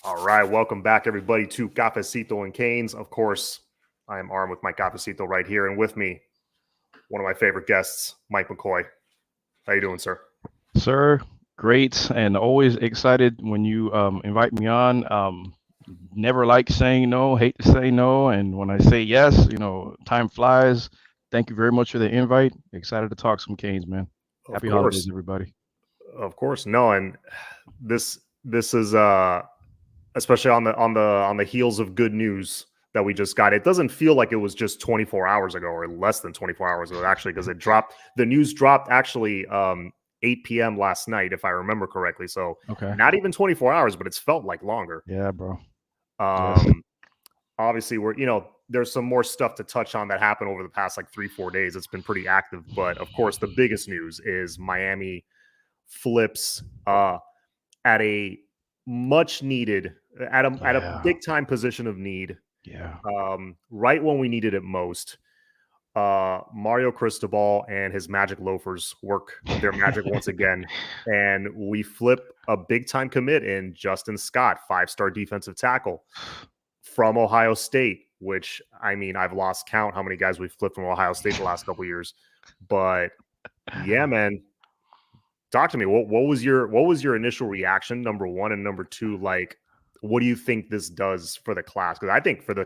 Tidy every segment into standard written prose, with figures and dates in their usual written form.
All right, welcome back, everybody, to Cafecito and Canes. Of course, I am armed with my Cafecito right here, and with me, one of my favorite guests, Mike McCoy. How you doing, sir? Sir, great, and always excited when you invite me on. Never like saying no, hate to say no, and when I say yes, time flies. Thank you very much for the invite. Excited to talk some Canes, man. Of Happy holidays, course, everybody. of course. No, and this is especially on the heels of good news that we just got. It doesn't feel like it was just 24 hours ago or less than 24 hours ago, actually, because it dropped. The news dropped actually 8 p.m. last night, if I remember correctly. So Okay. not even 24 hours, but it's felt like longer. Yeah, bro. Yes. Um, Obviously, there's some more stuff to touch on that happened over the past like 3-4 days. It's been pretty active, but of course, the biggest news is Miami flips at a much needed at a Yeah. big time position of need, Yeah. right when we needed it most. Mario Cristobal and his magic loafers work their magic once again, and we flip a big time commit in Justin Scott, 5-star defensive tackle from Ohio State. Which, I mean, I've lost count how many guys we've flipped from Ohio State the last couple of years, but yeah, man. Talk to me. What was your initial reaction? Number one, and number two, like, what do you think this does for the class? Because I think for the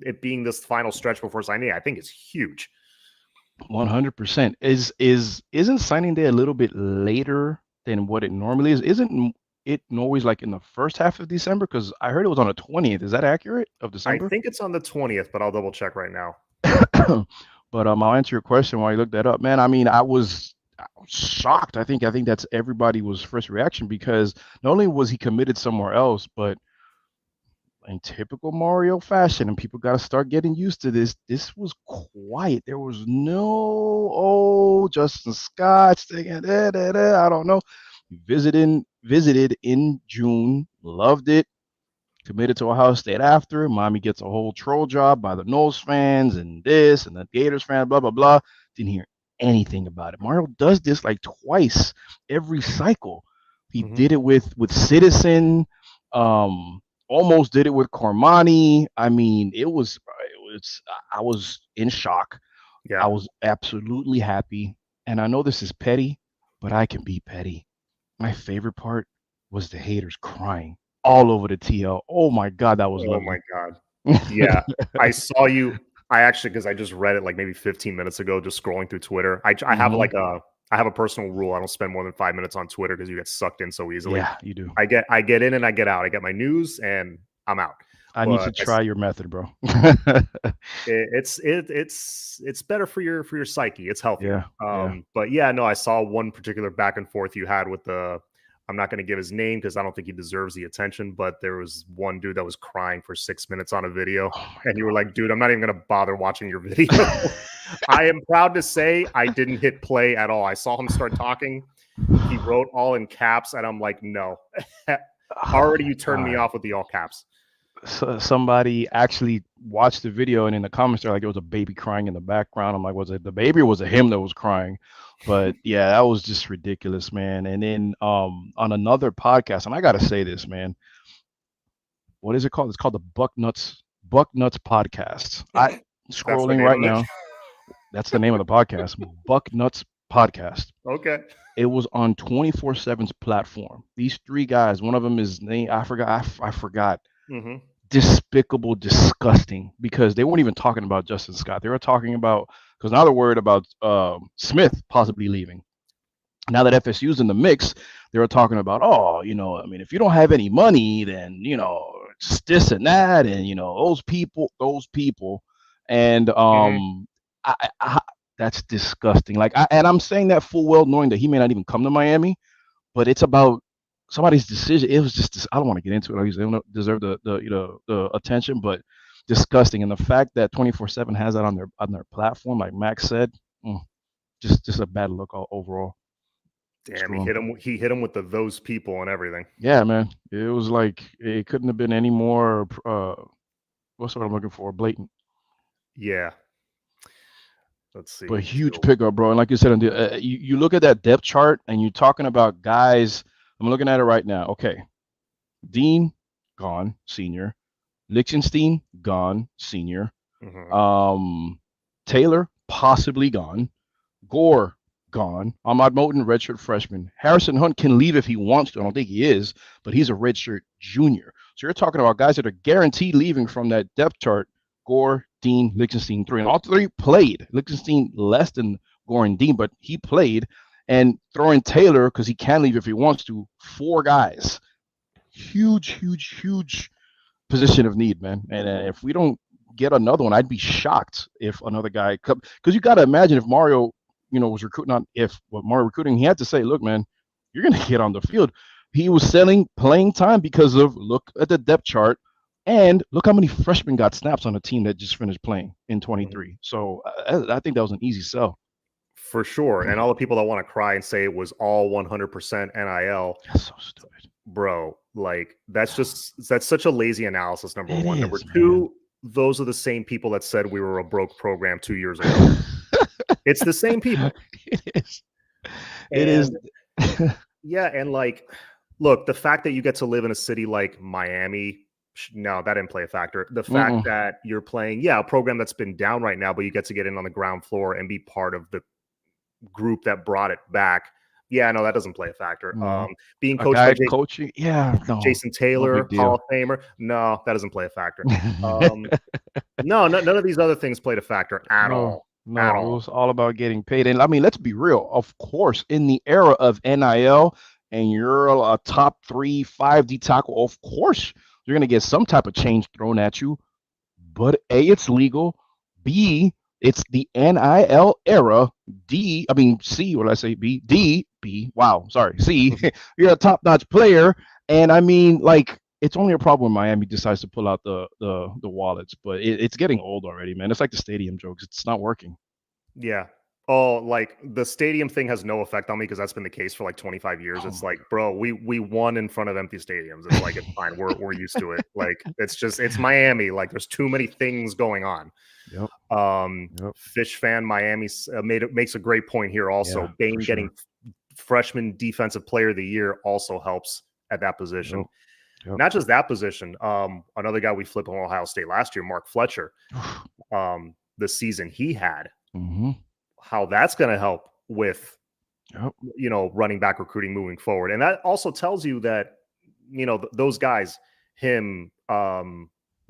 it being this final stretch before signing, I think it's huge. 100%. Isn't signing day a little bit later than what it normally is? Isn't it always like in the first half of December? Because I heard it was on the 20th. Is that accurate of I December? think it's on the 20th, but I'll double check right now. But I'll answer your question while you look that up, man. I mean, I was shocked. I think that's everybody was first reaction because not only was he committed somewhere else, but in typical Mario fashion, and people got to start getting used to this. This was quiet. There was no Justin Scott singing I don't know. Visited in June, loved it. Committed to Ohio State after. Miami gets a whole troll job by the Knowles fans and this and the Gators fans, blah, blah, blah. Didn't hear anything about it. Mario does this like twice every cycle. He Mm-hmm. did it with Citizen, almost did it with Cormani. I mean, I was in shock. Yeah. I was absolutely happy. And I know this is petty, but I can be petty. My favorite part was the haters crying all over the TL. Oh my God, that was Oh my lovely. god. Yeah, I saw you. I actually, because I just read it like maybe 15 minutes ago, just scrolling through Twitter. I have Hmm. like I have a personal rule. I don't spend more than 5 minutes on Twitter because you get sucked in so easily. Yeah, you do. I get in and I get out. I get my news and I'm out. I need But to try your method, bro. it's better for your psyche. It's healthier. Yeah, yeah. But yeah, no, I saw one particular back and forth you had with the. I'm not going to give his name because I don't think he deserves the attention. But there was one dude that was crying for 6 minutes on a video, Oh my and you were God. like, "Dude, I'm not even going to bother watching your video." I am proud to say I didn't hit play at all. I saw him start talking. He wrote all in caps, and I'm like, "No." Oh Already, my you turned me God. off with the all caps. So somebody actually watched the video and in the comments they're like it was a baby crying in the background. I'm like, was it the baby or was it him that was crying? But yeah, that was just ridiculous, man. And then on another podcast, and I gotta say this, man, what is it called? It's called the Buck Nuts Podcast. I That's the scrolling name right of it. now. That's the name of the podcast, Buck Nuts Podcast. Okay. It was on 24/7's platform. These three guys, one of them is name I forgot. I forgot. Hmm. Despicable, disgusting, because they weren't even talking about Justin Scott. They were talking about because now they're worried about Smith possibly leaving. Now that FSU's in the mix, they were talking about, oh, I mean, if you don't have any money, then it's this and that, and those people, and Hmm. I that's disgusting. Like, and I'm saying that full well knowing that he may not even come to Miami, but it's about somebody's decision. It was just I don't want to get into it. They don't deserve the attention, but disgusting. And the fact that 24/7 has that on their platform, like Max said, mm, just a bad look overall. Damn, he Screw him. hit him. He hit him with the those people and everything. Yeah, man. It was like it couldn't have been any more. What's what I'm looking for? Blatant. Yeah. Let's But see. huge So, pickup, bro. And like you said, you look at that depth chart and you're talking about guys. I'm looking at it right now. Okay, Dean, gone, senior. Lichtenstein, gone, senior. Mhm. Um, Taylor, possibly gone. Gore, gone. Ahmad Moten, redshirt freshman. Harrison Hunt can leave if he wants to. I don't think he is, but he's a redshirt junior. So you're talking about guys that are guaranteed leaving from that depth chart. Gore, Dean, Lichtenstein, three. And all three played. Lichtenstein less than Gore and Dean, but he played. And throwing Taylor, because he can leave if he wants to, four guys. Huge, huge, huge position of need, man. And if we don't get another one, I'd be shocked if another guy, because you got to imagine if Mario, was recruiting on, if what Mario recruiting, he had to say, look, man, you're going to get on the field. He was selling playing time because of look at the depth chart and look how many freshmen got snaps on a team that just finished playing in Mhm. 23. So I think that was an easy sell. For sure. And all the people that want to cry and say it was all 100% NIL, That's so stupid. bro, like that's such a lazy analysis, number It one. Number is, man. two, those are the same people that said we were a broke program 2 years ago. It's the same people. It is. It is. And yeah, and like, look, the fact that you get to live in a city like Miami, no, that didn't play a factor. The fact Mm-mm. that you're playing, yeah, a program that's been down right now, but you get to get in on the ground floor and be part of the group that brought it back. Yeah, no, that doesn't play a factor. No. Being A coached by guy coaching, yeah, no, Jason no big Taylor, Hall deal. of Famer, no, that doesn't play a factor. Um, no, none of these other things played a factor at No, all, at no, it all. was all about getting paid. And I mean, let's be real. Of course, in the era of NIL, and you're a top 3, 5D tackle, of course, you're gonna get some type of change thrown at you. But A, it's legal. B, it's the NIL era. D, I mean C, what did I say? B, D, B. Wow, sorry. C, you're a top-notch player. And I mean, like, it's only a problem when Miami decides to pull out the wallets, but it's getting old already, man. It's like the stadium jokes. It's not working. Yeah. Oh, like the stadium thing has no effect on me because that's been the case for like 25 years. Oh It's my like, bro, we won in front of empty stadiums. It's like it's fine. We're used to it. Like it's Miami. Like there's too many things going on. Yep. Yep. Fish fan Miami makes a great point here. Yeah, Also, for Bain getting sure. freshman defensive player of the year also helps at that position. Yep. Yep. Not just that position. Another guy we flipped on Ohio State last year, Mark Fletcher. The season he had, Mm-hmm. how that's going to help with Yep. running back recruiting moving forward, and that also tells you that those guys, him,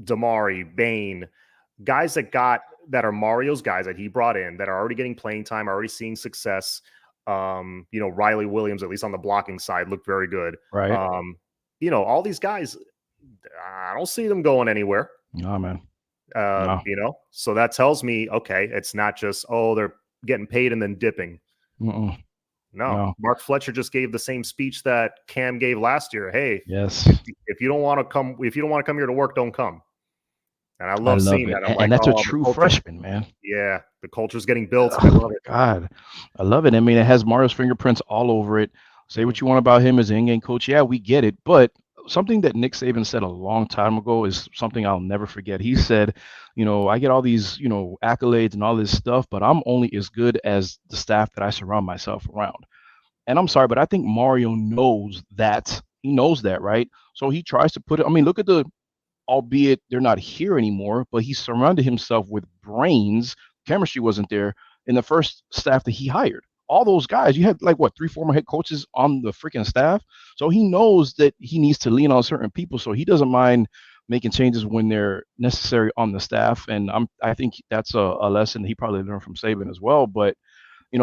Damari, Bain, guys that are Mario's guys that he brought in that are already getting playing time, already seeing success. Riley Williams, at least on the blocking side, looked very good. Right. All these guys, I don't see them going anywhere. No, man. No. So that tells me, okay, it's not just, oh, they're getting paid and then dipping. Mm-mm. No, No. Mark Fletcher just gave the same speech that Cam gave last year. Hey, Yes. if you don't want to come here to work, don't come. And I I love love seeing it. that. I'm And like, that's a oh, the true culture. freshman, man. Yeah, the culture's getting built. I Oh love my it. God. I love it. I mean, it has Mario's fingerprints all over it. Say Mhm. what you want about him as an in-game coach. Yeah, we get it. But something that Nick Saban said a long time ago is something I'll never forget. He said, I get all these, accolades and all this stuff, but I'm only as good as the staff that I surround myself around. And I'm sorry, but I think Mario knows that. He knows that, right? So he tries to put it. I mean, look at albeit they're not here anymore, but he surrounded himself with brains. Chemistry wasn't there in the first staff that he hired. All those guys, you had like what, 3 former head coaches on the freaking staff. So he knows that he needs to lean on certain people. So he doesn't mind making changes when they're necessary on the staff. And I think that's a lesson he probably learned from Saban as well. But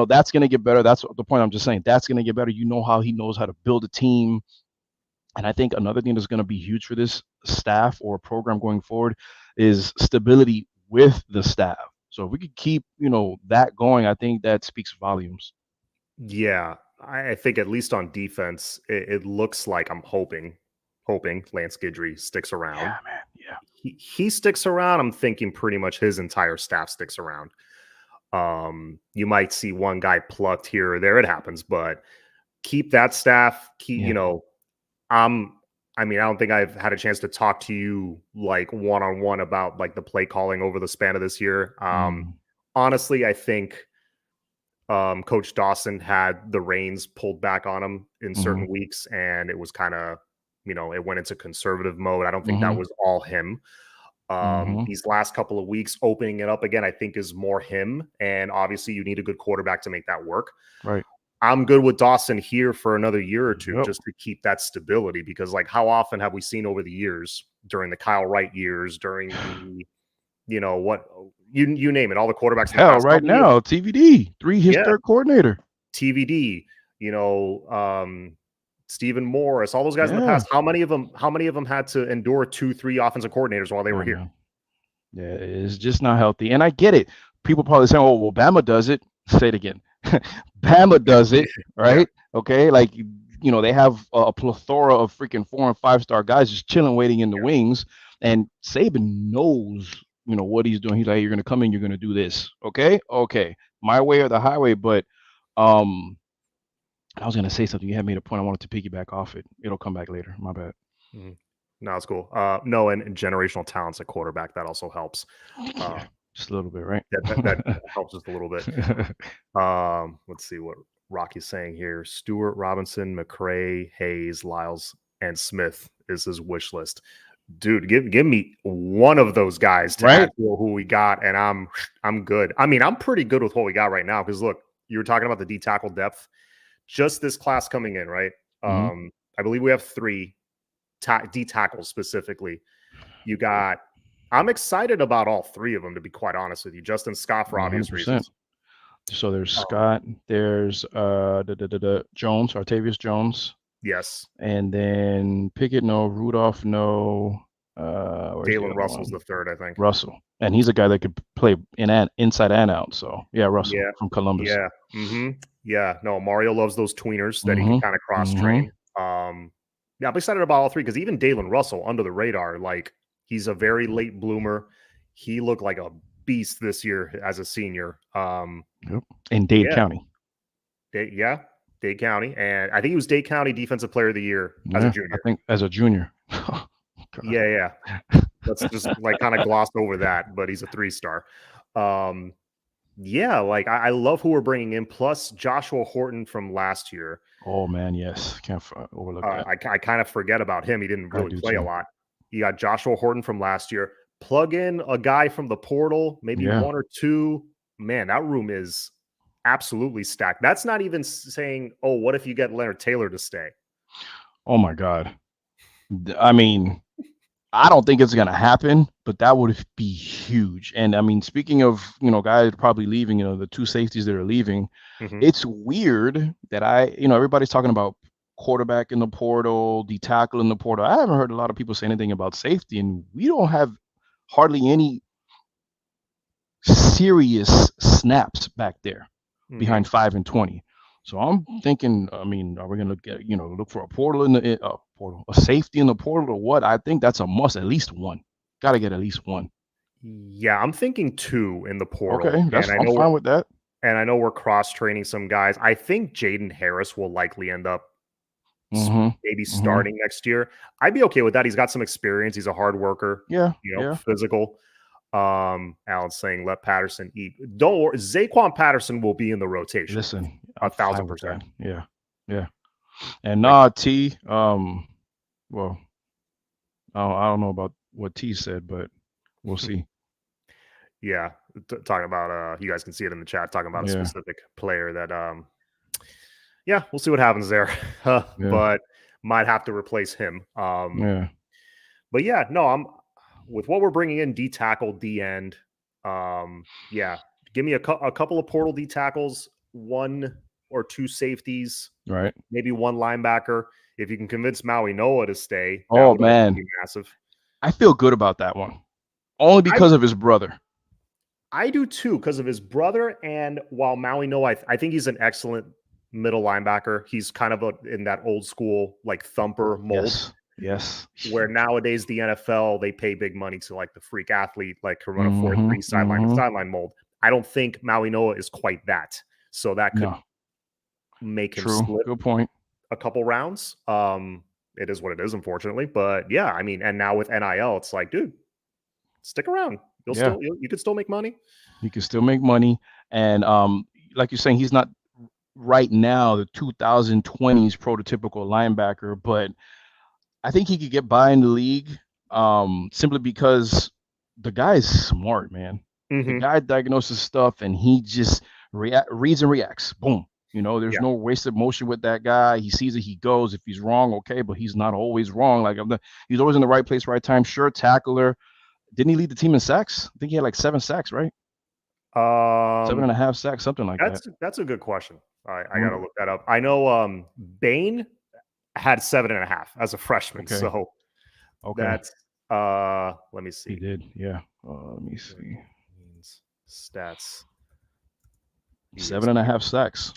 that's going to get better. That's the point I'm just saying. That's going to get better. How he knows how to build a team. And I think another thing that's going to be huge for this staff or program going forward is stability with the staff. So if we could keep, that going, I think that speaks volumes. Yeah, I think at least on defense, it looks like I'm hoping Lance Guidry sticks around. Yeah, man. Yeah. He sticks around. I'm thinking pretty much his entire staff sticks around. You might see one guy plucked here or there. It happens, but keep that staff. Yeah. I mean, I don't think I've had a chance to talk to you like one-on-one about like the play calling over the span of this year. Mm. Honestly, I think Coach Dawson had the reins pulled back on him in Mm-hmm. certain weeks, and it was kind of it went into conservative mode. I don't think that was all him. These last couple of weeks opening it up again, I think is more him. And obviously you need a good quarterback to make that work. Right. I'm good with Dawson here for another year or two, Yep. just to keep that stability, because like how often have we seen over the years, during the Kyle Wright years, during the, what you name it, all the quarterbacks in the Hell, past right couple years, now, TVD, his yeah, third coordinator. TVD, Stephen Morris, all those guys in the Yeah. past, how many of them had to endure 2-3 offensive coordinators while they were here? Man. Yeah, it's just not healthy. And I get it. People probably saying, "Oh, well, Bama does it." Say it again. Bama does it, right? Yeah. Okay, like they have a plethora of freaking 4- and 5-star guys just chilling, waiting in the wings. And Saban knows, what he's doing. He's like, "You're gonna come in, you're gonna do this." Okay, my way or the highway. But I was gonna say something. You had made a point. I wanted to piggyback off it. It'll come back later. My bad. No, it's cool. No, and generational talents at quarterback, that also helps. Yeah, just a little bit, right? That helps just a little bit. Let's see what Rocky's saying here. Stewart, Robinson, McCray, Hayes, Lyles, and Smith is his wish list. Dude, give me one of those guys to add to who we got, and I'm good. I mean, I'm pretty good with what we got right now, because look, you were talking about the D tackle depth. Just this class coming in, right? I believe we have 3 D tackles specifically. I'm excited about all 3 of them, to be quite honest with you. Justin Scott, for obvious 100%. reasons. So there's Scott, there's Jones, Artavius Jones. Yes. And then Pickett, no. Rudolph, no. Jalen Russell's the third, I think. Russell. And he's a guy that could play inside and out. So, yeah, Russell from Columbus. Yeah. Yeah. No, Mario loves those tweeners that he can kind of cross-train. Yeah, I'm excited about all 3, because even Dalen Russell, under the radar, like, he's a very late bloomer. He looked like a beast this year as a senior. In Dade County. Dade County. And I think he was Dade County Defensive Player of the Year as a junior. I think as a junior. Yeah. Let's just like kind of gloss over that, but he's a 3-star. Yeah, like I love who we're bringing in. Plus Joshua Horton from last year. Oh man, yes, can't overlook that. I kind of forget about him. He didn't really play a lot. You got Joshua Horton from last year. Plug in a guy from the portal, maybe 1 or 2. Man, that room is absolutely stacked. That's not even saying, oh, what if you get Leonard Taylor to stay? Oh my God. I mean, I don't think it's going to happen, but that would be huge. And I mean, speaking of, guys probably leaving, the 2 safeties that are leaving, it's weird that everybody's talking about quarterback in the portal, D tackle in the portal. I haven't heard a lot of people say anything about safety, and we don't have hardly any serious snaps back there behind 5 and 20. So I'm thinking, I mean, are we going to look for a portal a safety in the portal or what? I think that's a must. At least 1. Got to get at least 1. Yeah, I'm thinking 2 in the portal. Okay, I'm fine with that. And I know we're cross-training some guys. I think Jaden Harris will likely end up maybe starting next year. I'd be okay with that. He's got some experience. He's a hard worker. Yeah. Physical. Alan's saying let Patterson eat. Don't worry. Zaquan Patterson will be in the rotation. Listen, 1,000%. Yeah. And T. Well, I don't know about what T said, but we'll see. Yeah, talking about you guys can see it in the chat. Talking about a specific player that we'll see what happens there. But might have to replace him. But yeah, no, I'm with what we're bringing in, D tackle, D end. Give me a couple of portal D tackles, 1 or 2 safeties, right? Maybe 1 linebacker. If you can convince Maui Noah to stay, oh man, be massive. I feel good about that one, only because of his brother. I do too, because of his brother. And while Maui Noah, I think he's an excellent middle linebacker. He's kind of in that old school like thumper mold. Yes. Where nowadays the NFL, they pay big money to like the freak athlete, like can run a 4-3 sideline to sideline mold. I don't think Maui Noah is quite that. So that could make him split. Good point. A couple rounds. It is what it is, unfortunately. But yeah, I mean, and now with NIL, it's like, dude, stick around. You could still make money. You can still make money. And like you're saying, he's not – 'right now the 2020s prototypical linebacker, but I think he could get by in the league, simply because the guy is smart, man. The Hmm. guy diagnoses stuff and he just reads and reacts. Boom. There's Yeah. no wasted motion with that guy. He sees it, he goes. If he's wrong, okay, but he's not always wrong. He's always in the right place, right time. Sure, tackler. Didn't he lead the team in sacks? I think he had like 7 sacks, right? Seven Um, and a half sacks, something like that. that's a good question. I gotta look that up. I know Bain had 7.5 as a freshman, Okay. so Okay. that's let me He see. did. Yeah. Let me see. Stats. Seven and a ESPN. half sacks.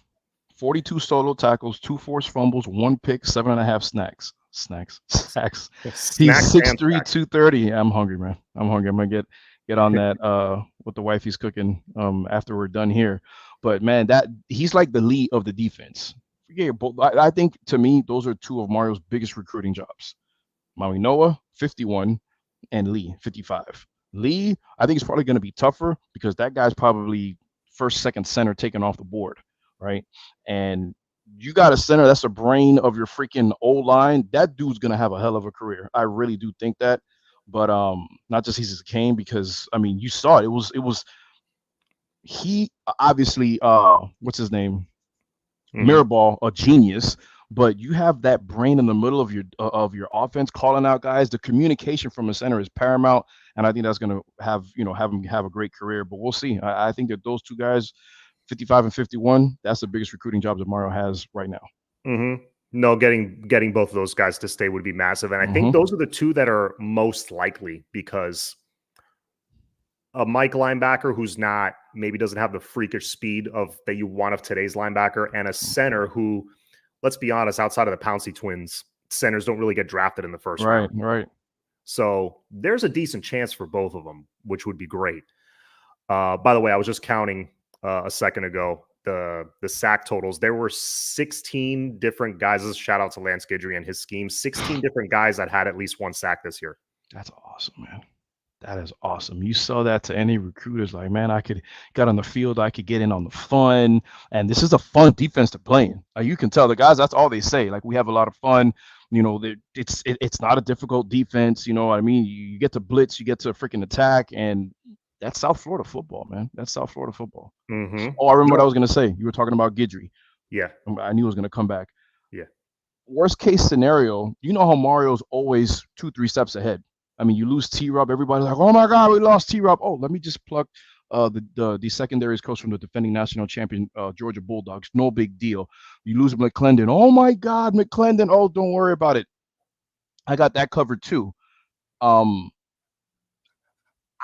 42 solo tackles, 2 forced fumbles, 1 pick, 7.5 sacks. He's Snacks and 6'3", stacks. 230. I'm hungry, man. I'm hungry. I'm gonna get on that with the wife he's cooking after we're done here. But man, that he's like the lead of the defense. I think to me, those are two of Mario's biggest recruiting jobs. Maui Noah, 51, and Lee, 55. Lee, I think it's probably going to be tougher because that guy's probably first, second center taken off the board, right? And you got a center that's the brain of your freaking old line. That dude's going to have a hell of a career. I really do think that. But not just he's a Kane, because I mean you saw it. It was he obviously what's his name, Hmm. Mirrorball, a genius, but you have that brain in the middle of your offense, calling out guys. The communication from a center is paramount, and I think that's going to have him have a great career. But we'll see. I think that those two guys, 55 and 51, that's the biggest recruiting job that Mario has right now. Hmm. No, getting both of those guys to stay would be massive, and I think Mm-hmm. those are the two that are most likely because a Mike linebacker who's not maybe doesn't have the freakish speed of that you want of today's linebacker, and a center who, let's be honest, outside of the Pouncey twins, centers don't really get drafted in the first Right, round. right. So there's a decent chance for both of them, which would be great. By the way, I was just counting a second ago the sack totals. There were 16 different guys. This is a shout out to Lance Guidry and his scheme. 16 different guys that had at least one sack this year. That's awesome, man. That is awesome. You saw that to any recruiters, like, man, I could get on the field, I could get in on the fun, and this is a fun defense to play in. You can tell the guys, that's all they say. Like, we have a lot of fun. It's not a difficult defense. You know what I mean? You get to blitz, you get to freaking attack, and that's South Florida football, man. That's South Florida football. Mm-hmm. Oh, I remember what I No, was gonna say. You were talking about Gidry. yeah, I knew it was gonna come back. yeah. Worst case scenario, you know how Mario's always 2, 3 steps ahead. I mean, you lose T-Rob, everybody's like, "Oh my God, we lost T-Rob." Oh, let me just plug the secondaries coach from the defending national champion Georgia Bulldogs. No big deal. You lose McClendon. Oh my God, McClendon. Oh, don't worry about it. I got that covered too. Um,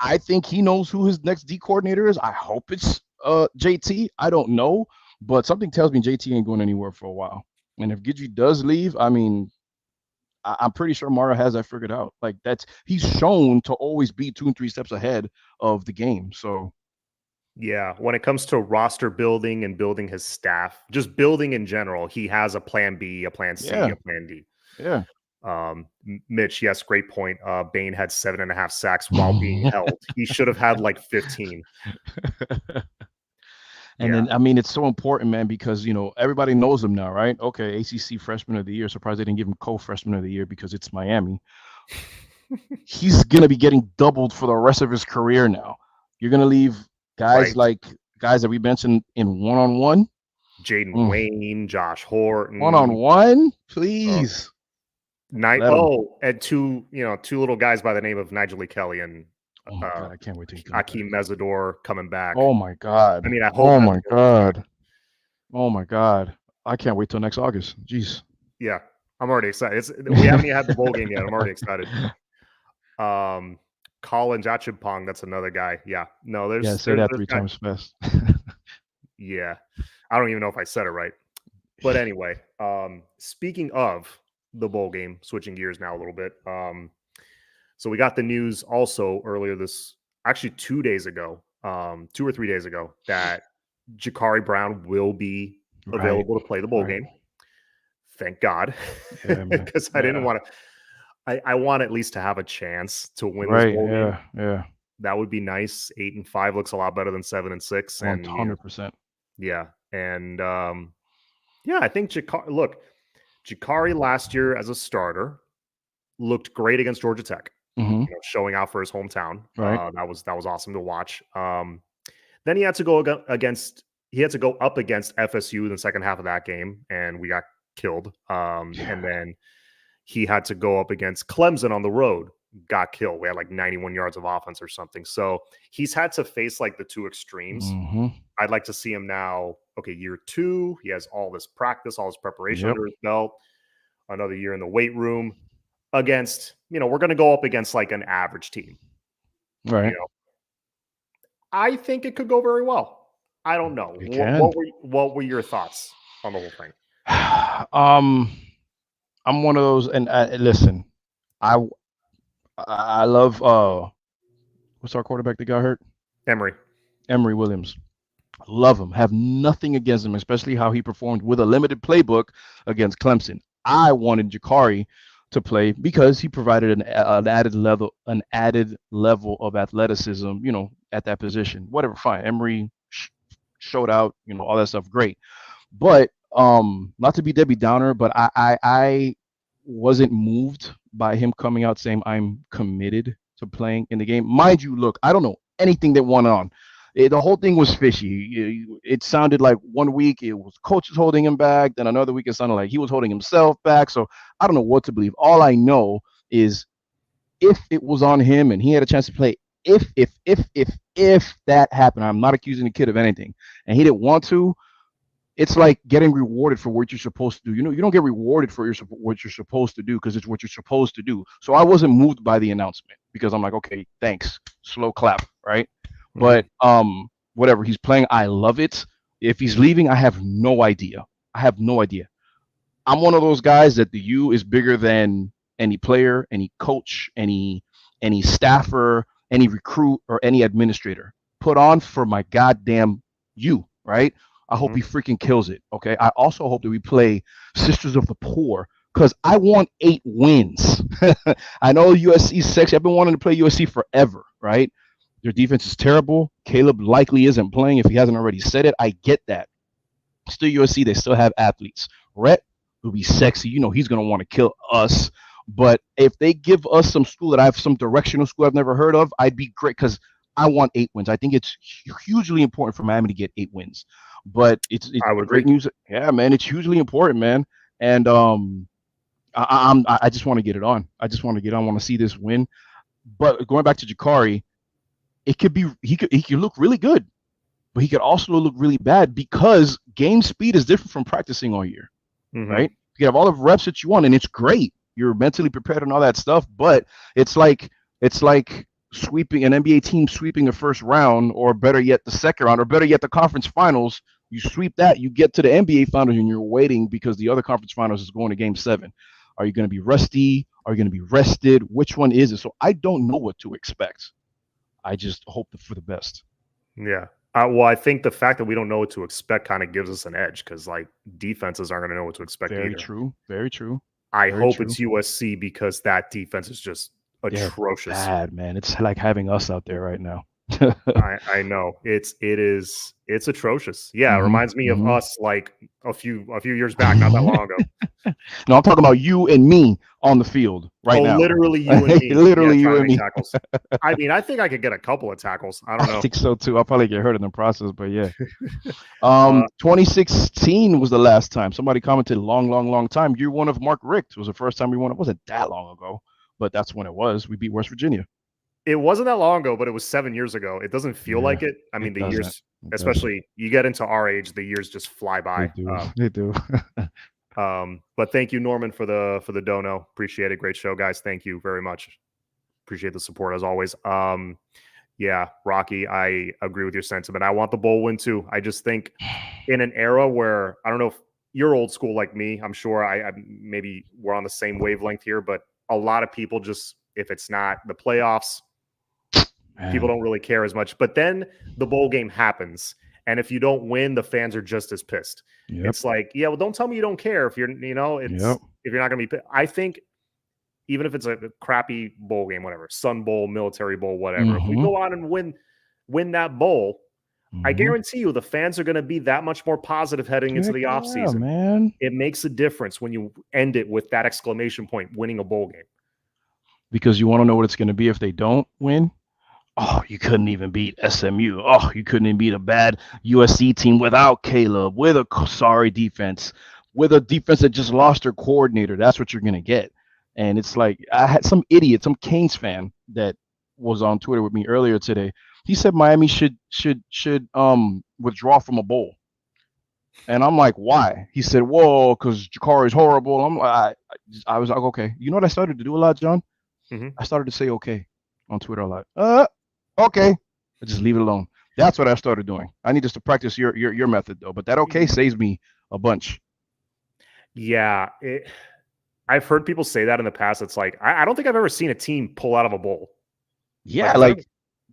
I think he knows who his next D coordinator is. I hope it's JT. I don't know, but something tells me JT ain't going anywhere for a while. And if Gidry does leave, I mean, I'm pretty sure Mario has that figured out. Like, he's shown to always be 2 and 3 steps ahead of the game. So Yeah, when it comes to roster building and building his staff, just building in general, he has a plan B, a plan C, yeah, a plan D. yeah. Mitch, yes, great point. Bain had 7.5 sacks while being held. He should have had like 15. And Yeah. then, I mean, it's so important, man, because everybody knows him now, right? Okay, ACC Freshman of the Year. Surprised they didn't give him co-Freshman of the Year because it's Miami. He's gonna be getting doubled for the rest of his career now. You're gonna leave Right. guys that we mentioned in one-on-one. Jaden Wayne, Josh Horton, One-on-one, uh, please let him. and two little guys by the name of Nigel Lee Kelly and Oh my uh, God, I can't wait till he comes back. Akeem Mesidor coming back. Oh my God. I mean, I hope Oh my Mesidor comes back. God. Oh my God. I can't wait till next August. Jeez. Yeah, I'm already excited. We haven't even had the bowl game yet. I'm already excited. Colin Jachipong, that's another guy. Yeah, no, Yeah, there's say there's that there's 3 times fast. yeah, I don't even know if I said it right. But anyway, speaking of the bowl game, switching gears now a little bit. So we got the news also earlier actually 2 days ago, 2 or 3 days ago, that Jacurri Brown will be Right. available to play the bowl Right. game. Thank God, Yeah, man. because I didn't Yeah. want to. I want at least to have a chance to win this Right. bowl game. Yeah. Yeah. That would be nice. 8-5 looks a lot better than 7-6, and 100%. yeah, and yeah, I think Jacurri last year as a starter looked great against Georgia Tech, Mm-hmm. showing out for his hometown. Right. That was awesome to watch. Then he had to go up against FSU in the second half of that game, and we got killed. And then he had to go up against Clemson on the road, got killed. We had like 91 yards of offense or something. So he's had to face like the two extremes. Mm-hmm. I'd like to see him now. Okay, year 2, he has all this practice, all this preparation under his belt. Another year in the weight room against, we're going to go up against like an average team. Right. I think it could go very well. I don't know. What were your thoughts on the whole thing? I'm one of those, and listen, I love what's our quarterback that got hurt? Emory Williams. Love him. Have nothing against him, especially how he performed with a limited playbook against Clemson. I wanted Jacurri to play because he provided an added level of athleticism, at that position. Whatever, fine. Emory showed out, all that stuff, great. But not to be Debbie Downer, but I wasn't moved by him coming out saying I'm committed to playing in the game. Mind you, look, I don't know anything that went on. The whole thing was fishy. It sounded like one week it was coaches holding him back, then another week it sounded like he was holding himself back. So I don't know what to believe. All I know is if it was on him and he had a chance to play, if that happened, I'm not accusing the kid of anything, and he didn't want to, it's like getting rewarded for what you're supposed to do. You don't get rewarded for what you're supposed to do because it's what you're supposed to do. So I wasn't moved by the announcement because I'm like, okay, thanks, slow clap, right? But whatever, he's playing, I love it. If he's leaving, I have no idea. I'm one of those guys that the U is bigger than any player, any coach, any staffer, any recruit, or any administrator. Put on for my goddamn U, right? I hope he freaking kills it, okay? I also hope that we play Sisters of the Poor because I want 8 wins. I know USC is sexy. I've been wanting to play USC forever, right? Their defense is terrible. Caleb likely isn't playing if he hasn't already said it. I get that. Still USC, they still have athletes. Rhett will be sexy. He's going to want to kill us. But if they give us some directional school I've never heard of, I'd be great because I want 8 wins. I think it's hugely important for Miami to get 8 wins. But it's great news. Yeah, man, it's hugely important, man. And I just want to get it on. I want to see this win. But going back to Jacurri, it could be he could look really good, but he could also look really bad because game speed is different from practicing all year, right? You have all the reps that you want, and it's great. You're mentally prepared and all that stuff, but it's like sweeping an NBA team, sweeping the first round, or better yet, the second round, or better yet, the conference finals. You sweep that, you get to the NBA finals, and you're waiting because the other conference finals is going to game 7. Are you going to be rusty? Are you going to be rested? Which one is it? So I don't know what to expect. I just hope for the best. Yeah. Well, I think the fact that we don't know what to expect kind of gives us an edge because, like, defenses aren't going to know what to expect either. Very true. I hope it's USC because that defense is just atrocious. Bad, man. It's like having us out there right now. I know it's atrocious. Yeah, it reminds me of us like a few years back, not that long ago. No, I'm talking about you and me on the field right now. Literally you and me. Literally you and me. Tackles. I mean, I think I could get a couple of tackles. I don't know. I think so too. I'll probably get hurt in the process, but yeah. 2016 was the last time. Somebody commented long time. Year 1 of Mark Richt was the first time we won. It wasn't that long ago, but that's when it was. We beat West Virginia. It wasn't that long ago, but it was 7 years ago. It doesn't feel like it. I mean, the years, especially you get into our age, the years just fly by. They do. But thank you, Norman, for the dono. Appreciate it. Great show, guys. Thank you very much. Appreciate the support as always. Yeah, Rocky, I agree with your sentiment. I want the bowl win too. I just think in an era where I don't know if you're old school like me, I'm sure I maybe we're on the same wavelength here, but a lot of people just, if it's not the playoffs, people don't really care as much. But then the bowl game happens, and if you don't win, the fans are just as pissed. It's like, yeah, well, don't tell me you don't care if you're, if you're not going to be. I think even if it's a crappy bowl game, whatever, Sun Bowl, Military Bowl, whatever, if we go out and win that bowl, I guarantee you the fans are going to be that much more positive heading into the offseason. Man. It makes a difference when you end it with that exclamation point, winning a bowl game. because you want to know what it's going to be if they don't win. Oh, you couldn't even beat SMU. Oh, you couldn't even beat a bad USC team without Caleb, with a sorry defense, with a defense that just lost their coordinator. That's what you're going to get. And it's like, I had some idiot, some Canes fan that was on Twitter with me earlier today. He said Miami should withdraw from a bowl. And I'm like, why? He said, whoa, because Jacurri is horrible. I was like, okay. You know what I started to do a lot, John? Mm-hmm. I started to say okay on Twitter a lot. Okay. I just leave it alone. That's what I started doing. I need just to practice your method though. But that okay saves me a bunch. Yeah, I've heard people say that in the past. It's like I don't think I've ever seen a team pull out of a bowl. Yeah, like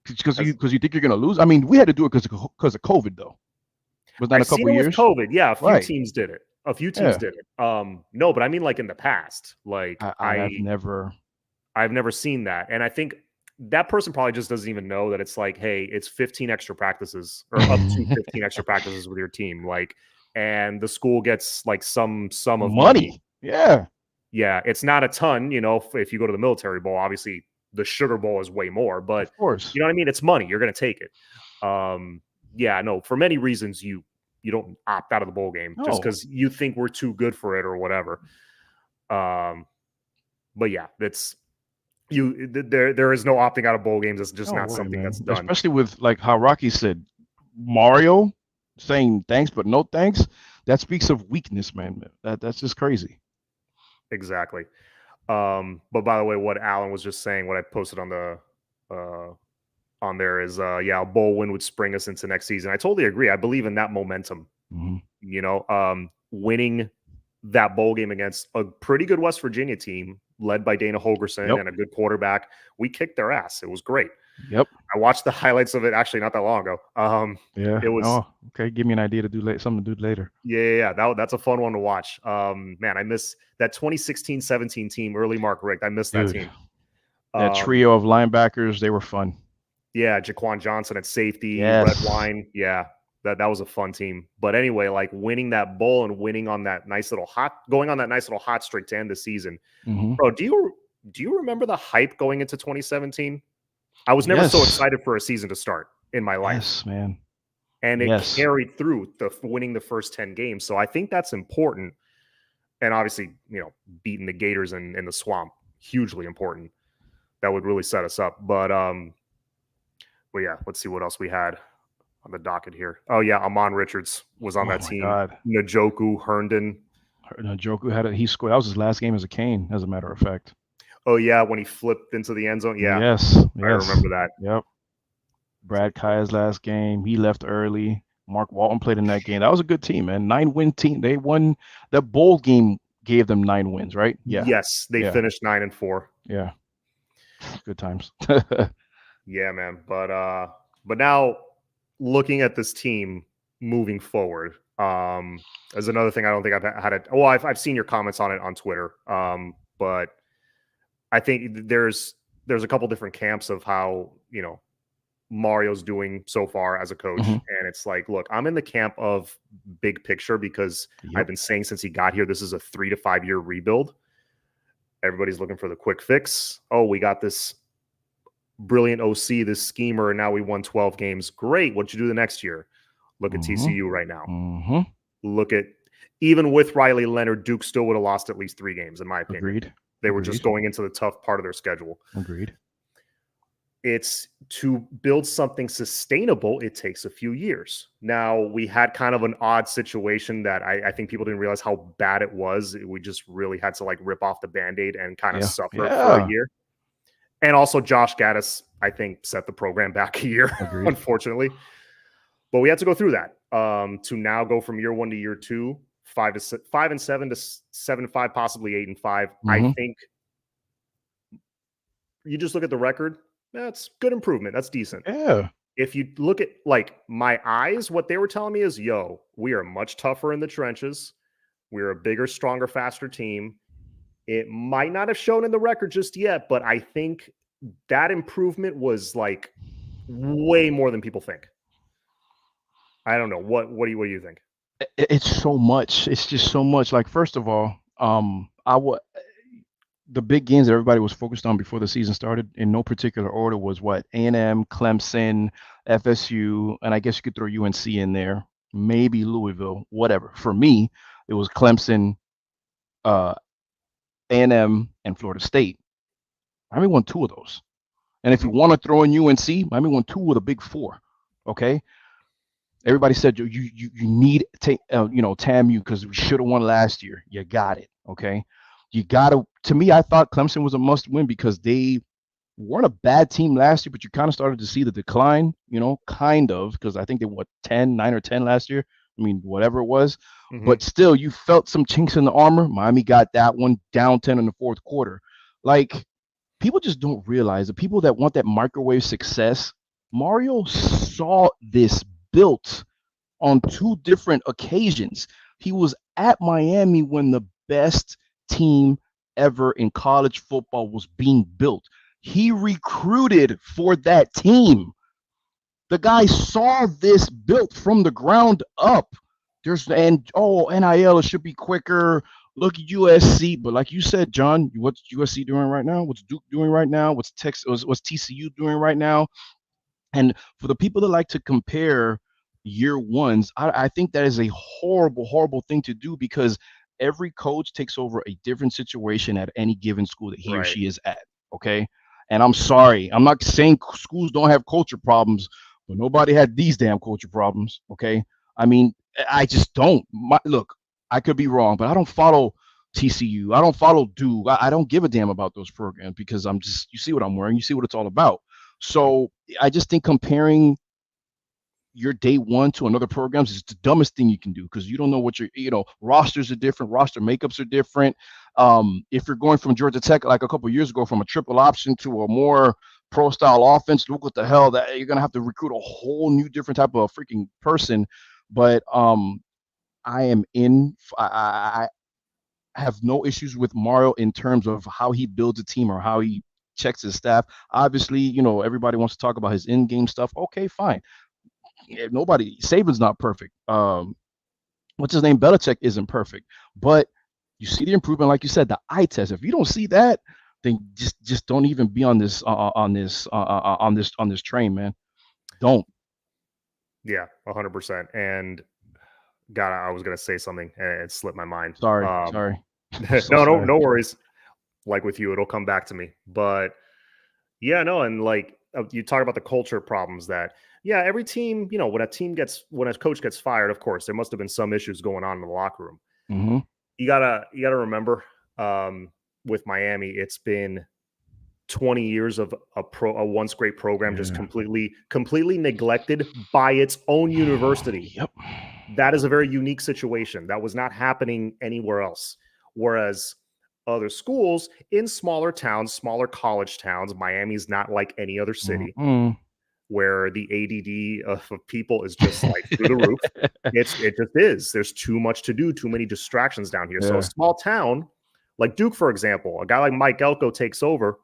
because you think you're gonna lose. I mean, we had to do it because of COVID though. Was that a couple years? With COVID, yeah, a few teams did it. No, but I mean, like in the past, like I've never seen that, and I think that person probably just doesn't even know that it's like, hey, it's 15 extra practices or up to 15 extra practices with your team, like, and the school gets like some of money. Yeah, it's not a ton, you know. If you go to the military bowl, obviously the Sugar Bowl is way more, but of course, you know what I mean. It's money; you're going to take it. Yeah, no, for many reasons you don't opt out of the bowl game just because you think we're too good for it or whatever. But yeah, that's there is no opting out of bowl games. It's just not something that's done. Especially with like how Rocky said, Mario saying thanks but no thanks. That speaks of weakness, man. That's just crazy. Exactly. But by the way, what Alan was just saying, what I posted on the on there is a bowl win would spring us into next season. I totally agree. I believe in that momentum. Mm-hmm. You know, winning that bowl game against a pretty good West Virginia team led by Dana Holgerson and a good quarterback. We kicked their ass. It was great. Yep. I watched the highlights of it actually not that long ago. It was okay. Give me an idea to do something to do later. Yeah. That's a fun one to watch. Man, I miss that 2016-17 team, early Mark Richt. I miss that team. That trio of linebackers, they were fun. Yeah, Jaquan Johnson at safety, yes. Red Wine. Yeah, that was a fun team. But anyway, like winning that bowl and winning on that nice little hot streak to end the season. Mm-hmm. Bro, do you remember the hype going into 2017? I was never so excited for a season to start in my life. Yes, man. And it carried through winning the first 10 games. So I think that's important. And obviously, you know, beating the Gators in the swamp, hugely important. That would really set us up. But yeah, let's see what else we had on the docket here. Oh yeah, Amon Richards was on that team. God. Njoku, Herndon. Njoku he scored. That was his last game as a Cane, as a matter of fact. Oh yeah, when he flipped into the end zone. Yeah. Yes. I remember that. Yep. Brad Kaya's last game, he left early. Mark Walton played in that game. That was a good team, man. 9-win team. They won. The bowl game gave them 9 wins, right? Yeah. Yes, they finished 9-4. Yeah. Good times. Yeah, man. But now looking at this team moving forward, is another thing I don't think I've had it. Well, I've seen your comments on it on Twitter. But I think there's a couple different camps of how, you know, Mario's doing so far as a coach. Mm-hmm. And it's like, look, I'm in the camp of big picture because I've been saying since he got here, this is a 3 to 5 year rebuild. Everybody's looking for the quick fix. Oh, we got this brilliant OC, this schemer, and now we won 12 games. Great. What'd you do the next year? Look at TCU right now. Mm-hmm. Look at, even with Riley Leonard, Duke still would have lost at least 3 games, in my opinion. Agreed. They were just going into the tough part of their schedule. Agreed. It's to build something sustainable, it takes a few years. Now, we had kind of an odd situation that I think people didn't realize how bad it was. We just really had to like rip off the Band-Aid and kind of suffer for a year. And also Josh Gaddis, I think, set the program back a year, unfortunately. But we had to go through that to now go from year 1 to year 2, 5-7 to 7-5, possibly 8-5. Mm-hmm. I think you just look at the record. That's good improvement. That's decent. Yeah. If you look at like my eyes, what they were telling me is, yo, we are much tougher in the trenches. We're a bigger, stronger, faster team. It might not have shown in the record just yet, but I think that improvement was like way more than people think. I don't know. What do you think? It's so much. It's just so much. Like, first of all, the big games that everybody was focused on before the season started, in no particular order, was what? A&M, Clemson, FSU, and I guess you could throw UNC in there, maybe Louisville, whatever. For me, it was Clemson, uh, A&M, and Florida State. Miami won 2 of those. And if you want to throw in UNC, Miami won 2 of the big 4. Okay. Everybody said you need TAMU because we should have won last year. You got it. Okay. You got to. To me, I thought Clemson was a must win because they weren't a bad team last year, but you kind of started to see the decline, kind of, because I think they were 9 or 10 last year. I mean, whatever it was. But still, you felt some chinks in the armor. Miami got that one down 10 in the fourth quarter. Like, people just don't realize, the people that want that microwave success, Mario saw this built on 2 different occasions. He was at Miami when the best team ever in college football was being built. He recruited for that team. The guy saw this built from the ground up. NIL, it should be quicker. Look at USC, but like you said, John, what's USC doing right now? What's Duke doing right now? What's TCU doing right now? And for the people that like to compare year ones, I think that is a horrible, horrible thing to do, because every coach takes over a different situation at any given school that he or she is at. Okay. And I'm sorry, I'm not saying schools don't have culture problems, but nobody had these damn culture problems. Okay. I mean, I just don't. Look, I could be wrong, but I don't follow TCU. I don't follow Duke. I don't give a damn about those programs, because you see what I'm wearing, you see what it's all about. So I just think comparing your day one to another program is the dumbest thing you can do, because you don't know what rosters are different, roster makeups are different. If you're going from Georgia Tech, like a couple of years ago, from a triple option to a more pro style offense, look what the hell that you're gonna have to recruit a whole new different type of freaking person. But I have no issues with Mario in terms of how he builds a team or how he checks his staff. Obviously, everybody wants to talk about his in-game stuff. Okay, fine. Saban's not perfect. What's his name? Belichick isn't perfect, but you see the improvement, like you said, the eye test. If you don't see that, then just don't even be on this train, man. Don't. Yeah, 100%. And God, I was gonna say something and it slipped my mind. Sorry. No worries. Like with you, it'll come back to me. But yeah, no, and like you talk about the culture problems that, yeah, every team, when a coach gets fired, of course, there must have been some issues going on in the locker room. Mm-hmm. You gotta remember, with Miami, it's been 20 years of a once great program just completely neglected by its own university. Yep. That is a very unique situation. That was not happening anywhere else. Whereas other schools in smaller towns, smaller college towns, Miami's not like any other city, where the ADD of people is just like through the roof. It just is. There's too much to do, too many distractions down here. So a small town like Duke, for example, a guy like Mike Elko takes over,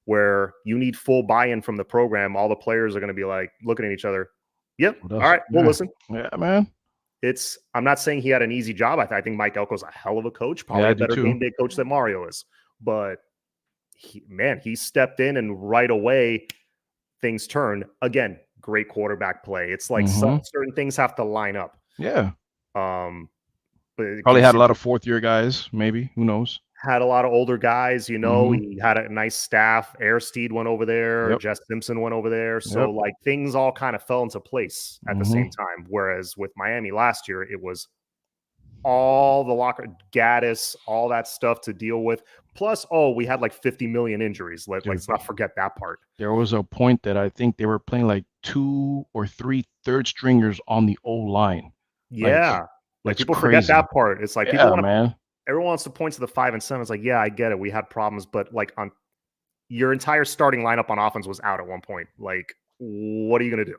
where you need full buy-in from the program. All the players are going to be like looking at each other. Yep. All right. We'll listen. Yeah, man. I'm not saying he had an easy job. I think Mike Elko's a hell of a coach, probably a better game day coach than Mario is. But he stepped in, and right away things turned. Again, great quarterback play. It's like certain things have to line up. Yeah. But probably had a lot of fourth-year guys, maybe. Who knows? Had a lot of older guys, He had a nice staff. Aristide went over there. Jess Simpson went over there. So, like, things all kind of fell into place at the same time. Whereas with Miami last year, it was all the locker, Gaddis, all that stuff to deal with. Plus, we had like 50 million injuries. Let's not forget that part. There was a point that I think they were playing like 2 or 3 third stringers on the O-line. Yeah. Like people forget that part. It's like everyone wants to point to the 5 and 7. It's like, yeah, I get it. We had problems, but like on your entire starting lineup on offense was out at one point. Like, what are you gonna do?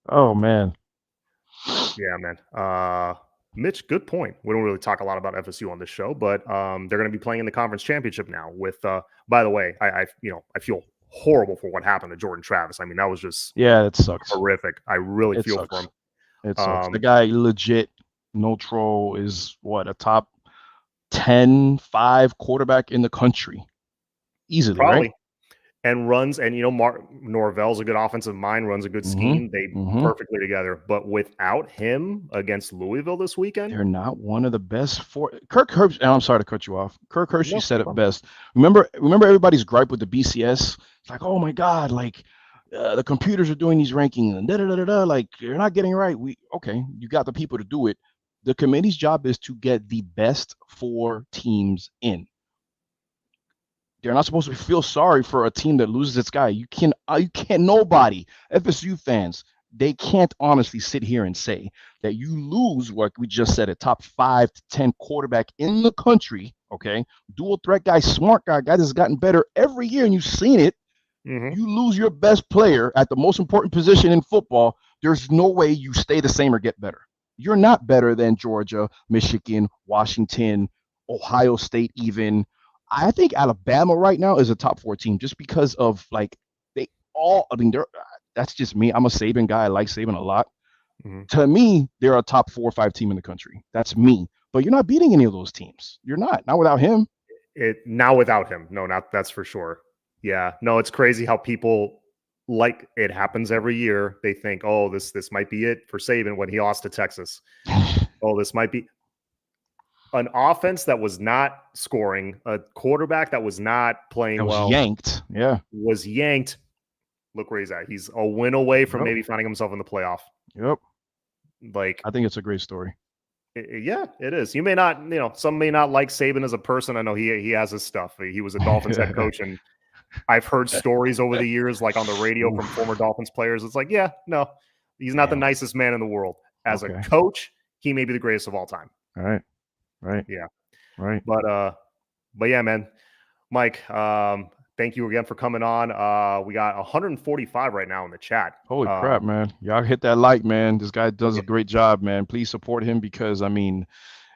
Oh man. Yeah, man. Mitch, good point. We don't really talk a lot about FSU on this show, but they're going to be playing in the conference championship now. With, by the way, I feel horrible for what happened to Jordan Travis. I mean, that was just it sucks. Horrific. I really feel for him. It sucks. The guy legit, no troll, is what, a top 10-5 quarterback in the country. Easily, Probably. right? And runs, and Norvell's a good offensive mind, runs a good scheme. They perfectly together. But without him against Louisville this weekend, they're not one of the best for Kirk Herbstreit. And I'm sorry to cut you off. Kirk Herbstreit said it no. best. Remember everybody's gripe with the BCS. It's like, oh my God, like the computers are doing these rankings and da da da da. Like you're not getting it right. You got the people to do it. The committee's job is to get the best 4 teams in. They're not supposed to feel sorry for a team that loses its guy. You can't. Nobody, FSU fans, they can't honestly sit here and say that you lose, like we just said, a top 5 to 10 quarterback in the country. Okay, dual threat guy, smart guy that's gotten better every year, and you've seen it. You lose your best player at the most important position in football. There's no way you stay the same or get better. You're not better than Georgia, Michigan, Washington, Ohio State, even. I think Alabama right now is a top 4 team just because of like they all. I mean, that's just me. I'm a Saban guy. I like Saban a lot. To me, they're a top 4 or 5 team in the country. That's me. But you're not beating any of those teams. You're not without him. Now without him, no, not that's for sure. Yeah, no, it's crazy how people like it happens every year. They think, oh, this might be it for Saban when he lost to Texas. Oh, this might be. An offense that was not scoring, a quarterback that was not playing well, was yanked. Look where he's at. He's a win away from maybe finding himself in the playoff. Like, I think it's a great story. Yeah, it is. You may not, some may not like Saban as a person. I know he has his stuff. He was a Dolphins head coach, and I've heard stories over the years, like on the radio from former Dolphins players. It's like, yeah, no, he's not the nicest man in the world. As a coach, he may be the greatest of all time. All right. Right. Yeah. Right. But yeah, man, Mike, thank you again for coming on. We got 145 right now in the chat. Holy crap, man. Y'all hit that like, man. This guy does a great job, man. Please support him because, I mean,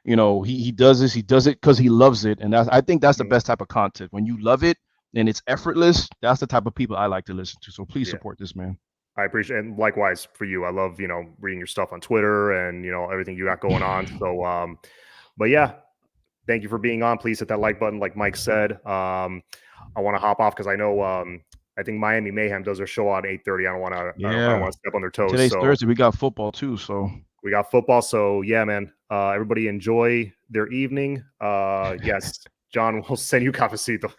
he does this. He does it because he loves it. And I think that's the best type of content. When you love it and it's effortless, that's the type of people I like to listen to. So please support this, man. I appreciate it. And likewise for you. I love, reading your stuff on Twitter and, everything you got going on. So, but yeah, thank you for being on. Please hit that like button, like Mike said. I want to hop off because I know I think Miami Mayhem does their show on 8:30. I don't want to step on their toes. Today's Thursday. We got football too, so we got football. So yeah, man. Everybody enjoy their evening. Yes, John will send you cafecito.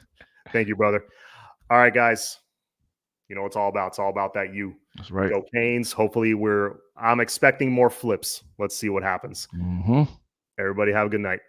Thank you, brother. All right, guys. You know what it's all about. It's all about that you. That's right. Go Canes. Hopefully I'm expecting more flips. Let's see what happens. Everybody have a good night.